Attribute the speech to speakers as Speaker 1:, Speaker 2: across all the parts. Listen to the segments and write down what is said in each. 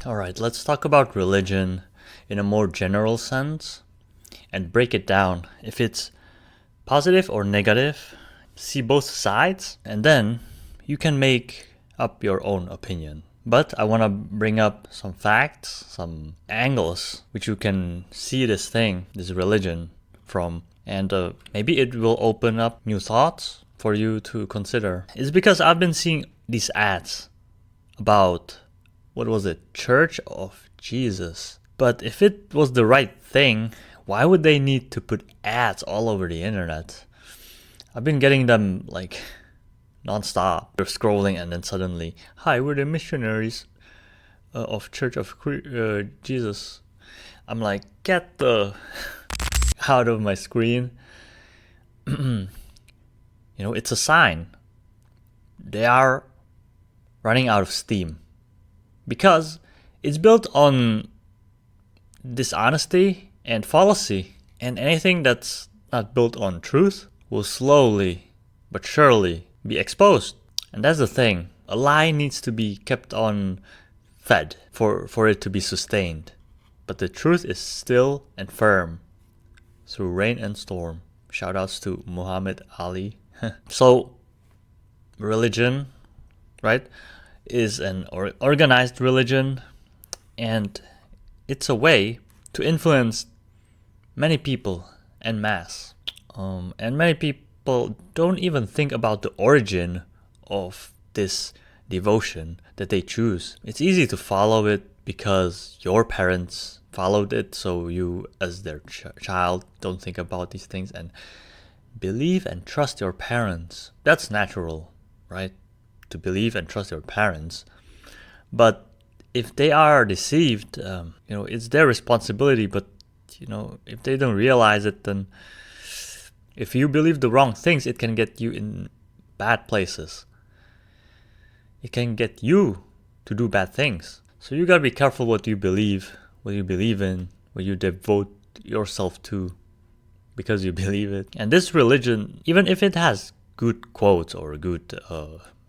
Speaker 1: All right, let's talk about religion in a more general sense and break it down. If it's positive or negative, see both sides, and then you can make up your own opinion. But I want to bring up some facts, some angles, which you can see this thing, this religion, from. And maybe it will open up new thoughts for you to consider. It's because I've been seeing these ads about, what was it, Church of Jesus. But if it was the right thing, why would they need to put ads all over the internet? I've been getting them like non-stop. You're scrolling and then suddenly, hi, we're the missionaries of Church of Jesus. I'm like, get the out of my screen. It's a sign. They are running out of steam. Because it's built on dishonesty and fallacy. And anything that's not built on truth will slowly but surely be exposed. And that's the thing. A lie needs to be kept on fed for it to be sustained. But the truth is still and firm through rain and storm. Shoutouts to Muhammad Ali. So, religion, right, is an organized religion, and it's a way to influence many people en masse. And many people don't even think about the origin of this devotion that they choose. It's easy to follow it because your parents followed it, so you, as their child, don't think about these things and believe and trust your parents. That's natural, right? To believe and trust your parents. But if they are deceived, it's their responsibility. But if they don't realize it, then if you believe the wrong things, it can get you in bad places. It can get you to do bad things. So you gotta be careful what you believe in, what you devote yourself to because you believe it. And this religion, even if it has good quotes or good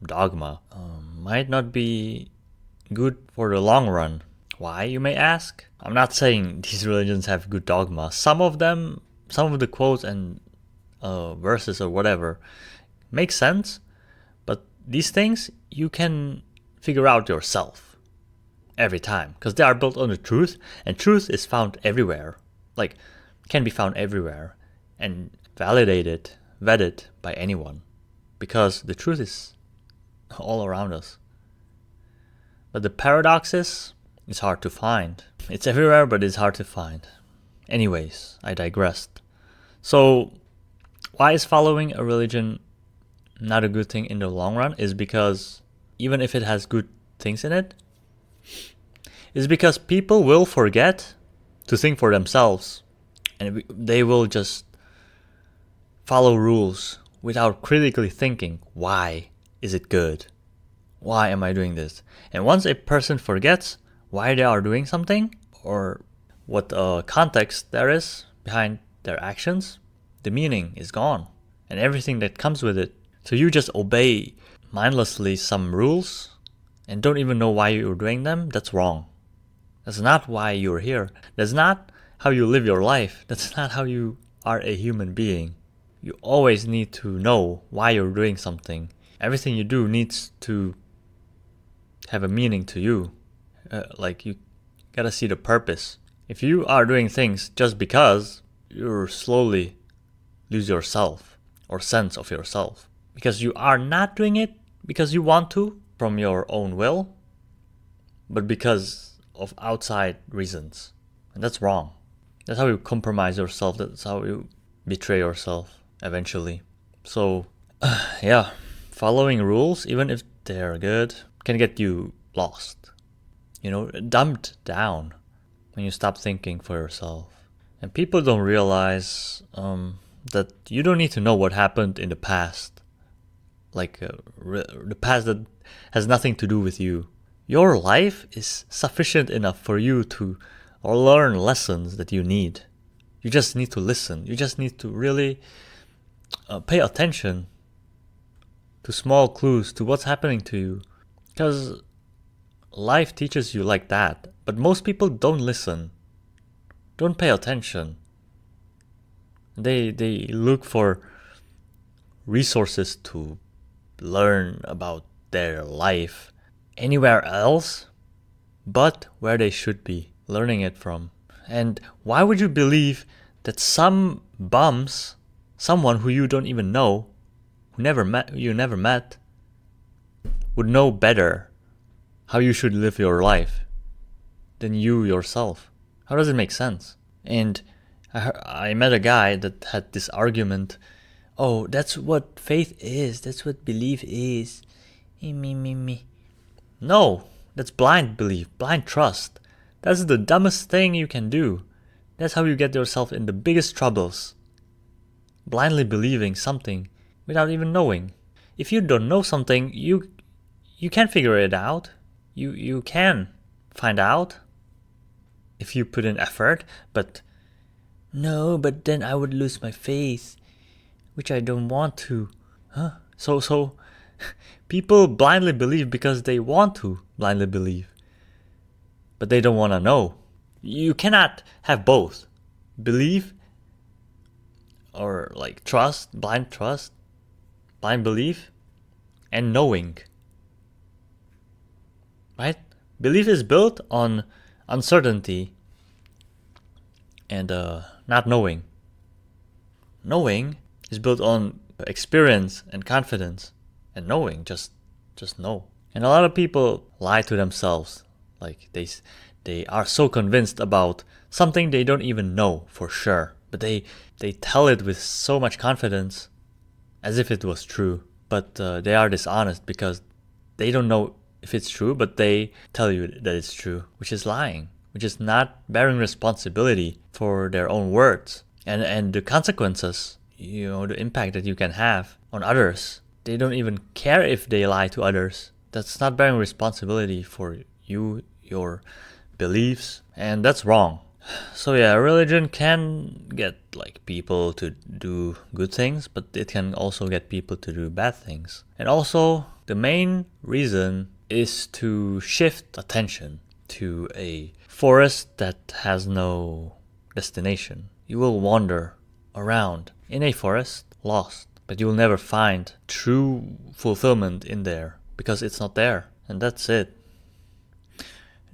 Speaker 1: dogma, might not be good for the long run. Why, you may ask? I'm not saying these religions have good dogma. Some of the quotes and verses or whatever make sense, but these things you can figure out yourself every time because they are built on the truth, and truth is found everywhere. Like, can be found everywhere and validated, vetted by anyone, because the truth is all around us. But the paradox is, it's hard to find. It's everywhere, but it's hard to find. Anyways, I digressed. So, why is following a religion not a good thing in the long run? Is because even if it has good things in it, is because people will forget to think for themselves, and they will just follow rules without critically thinking, why is it good? Why am I doing this? And once a person forgets why they are doing something or what context there is behind their actions, the meaning is gone and everything that comes with it. So you just obey mindlessly some rules and don't even know why you're doing them. That's wrong. That's not why you're here. That's not how you live your life. That's not how you are a human being. You always need to know why you're doing something. Everything you do needs to have a meaning to you. Like, you gotta see the purpose. If you are doing things just because, you'll slowly lose yourself or sense of yourself. Because you are not doing it because you want to from your own will, but because of outside reasons. And that's wrong. That's how you compromise yourself. That's how you betray yourself eventually. So, following rules, even if they're good, can get you lost. Dumbed down when you stop thinking for yourself. And people don't realize that you don't need to know what happened in the past. Like, the past that has nothing to do with you. Your life is sufficient enough for you to learn lessons that you need. You just need to listen. You just need to really pay attention to small clues to what's happening to you. Because life teaches you like that, but most people don't listen, don't pay attention. They look for resources to learn about their life anywhere else but where they should be learning it from. And why would you believe that some bums, someone who you don't even know, you never met, would know better how you should live your life than you yourself? How does it make sense? And I met a guy that had this argument, oh, that's what faith is, that's what belief is. Me. No, that's blind belief, blind trust. That's the dumbest thing you can do. That's how you get yourself in the biggest troubles. Blindly believing something without even knowing. If you don't know something, you can figure it out. You can find out if you put in effort, but no, but then I would lose my faith, which I don't want to. So people blindly believe because they want to blindly believe, but they don't want to know. You cannot have both. Belief or like trust, blind belief, and knowing. Right? Belief is built on uncertainty and not knowing. Knowing is built on experience and confidence, and knowing just know. And a lot of people lie to themselves, like they are so convinced about something they don't even know for sure, but they tell it with so much confidence as if it was true. But they are dishonest because they don't know if it's true, but they tell you that it's true, which is lying, which is not bearing responsibility for their own words and the consequences, the impact that you can have on others. They don't even care if they lie to others. That's not bearing responsibility for you, your beliefs, and that's wrong. So yeah, religion can get like people to do good things, but it can also get people to do bad things. And also, the main reason is to shift attention to a forest that has no destination. You will wander around in a forest, lost, but you will never find true fulfillment in there because it's not there. And that's it.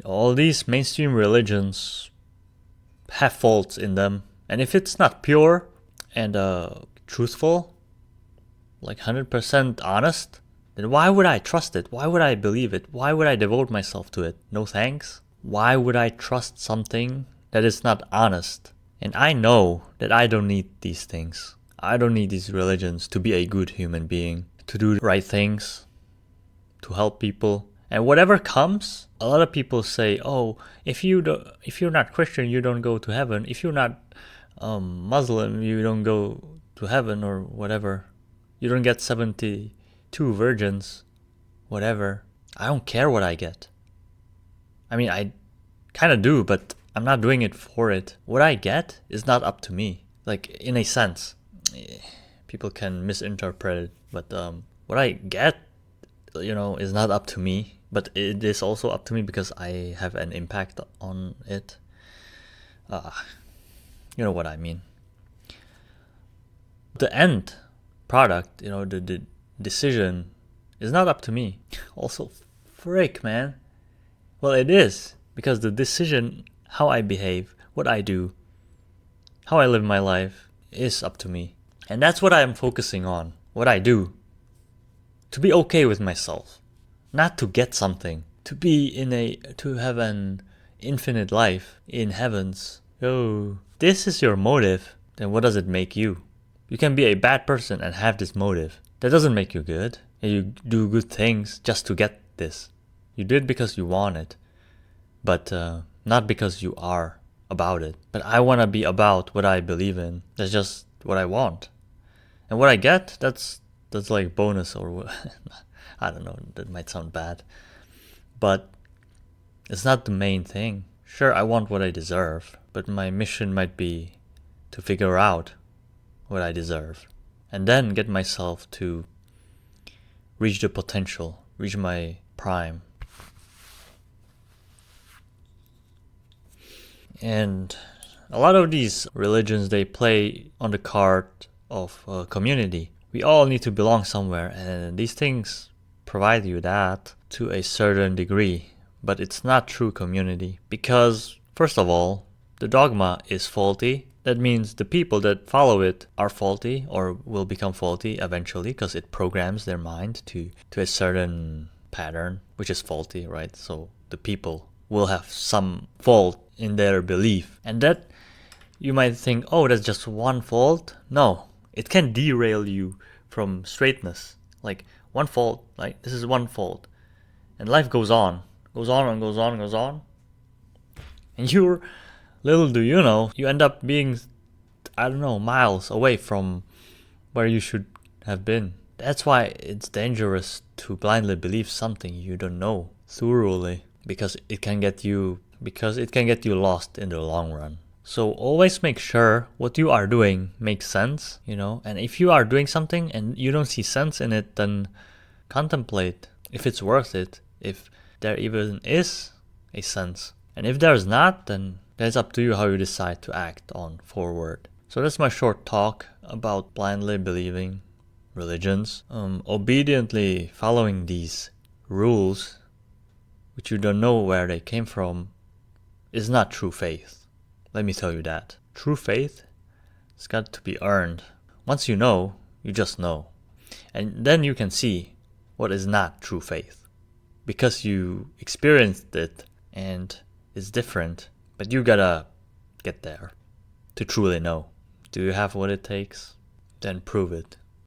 Speaker 1: All these mainstream religions have faults in them, and if it's not pure and truthful, like 100% honest, then why would I trust it? Why would I believe it? Why would I devote myself to it? No thanks. Why would I trust something that is not honest? And I know that I don't need these things. I don't need these religions to be a good human being, to do the right things, to help people. And whatever comes, a lot of people say, oh, if you're not Christian, you don't go to heaven. If you're not Muslim, you don't go to heaven, or whatever. You don't get 72 virgins, whatever. I don't care what I get. I mean, I kind of do, but I'm not doing it for it. What I get is not up to me. Like, in a sense. People can misinterpret it, but what I get, is not up to me. But it is also up to me because I have an impact on it. You know what I mean. The end product, the decision is not up to me. Also, frick, man. Well, it is, because the decision, how I behave, what I do, how I live my life, is up to me. And that's what I'm focusing on, what I do. To be okay with myself. Not to get something. To have an infinite life in heavens. Oh, this is your motive, then what does it make you? You can be a bad person and have this motive. That doesn't make you good. And you do good things just to get this. You did it because you want it. But not because you are about it. But I want to be about what I believe in. That's just what I want. And what I get, that's like bonus or what. I don't know, that might sound bad. But it's not the main thing. Sure, I want what I deserve, but my mission might be to figure out what I deserve. And then get myself to reach the potential, reach my prime. And a lot of these religions, they play on the card of community. We all need to belong somewhere, and these things provide you that to a certain degree. But it's not true community because, first of all, the dogma is faulty. That means the people that follow it are faulty or will become faulty eventually because it programs their mind to a certain pattern, which is faulty, right? So the people will have some fault in their belief. And that you might think, oh, that's just one fault. No, it can derail you from straightness. Like one fault, like this is one fault. And life goes on and goes on and goes on. And you're, little do you know, you end up being, I don't know, miles away from where you should have been. That's why it's dangerous to blindly believe something you don't know thoroughly, because it can get you lost in the long run. So always make sure what you are doing makes sense, and if you are doing something and you don't see sense in it, then contemplate if it's worth it, if there even is a sense. And if there's not, then it's up to you how you decide to act on forward. So that's my short talk about blindly believing religions. Obediently following these rules, which you don't know where they came from, is not true faith. Let me tell you that. True faith has got to be earned. Once you know, you just know. And then you can see what is not true faith, because you experienced it and it's different, but you gotta get there to truly know. Do you have what it takes? Then prove it.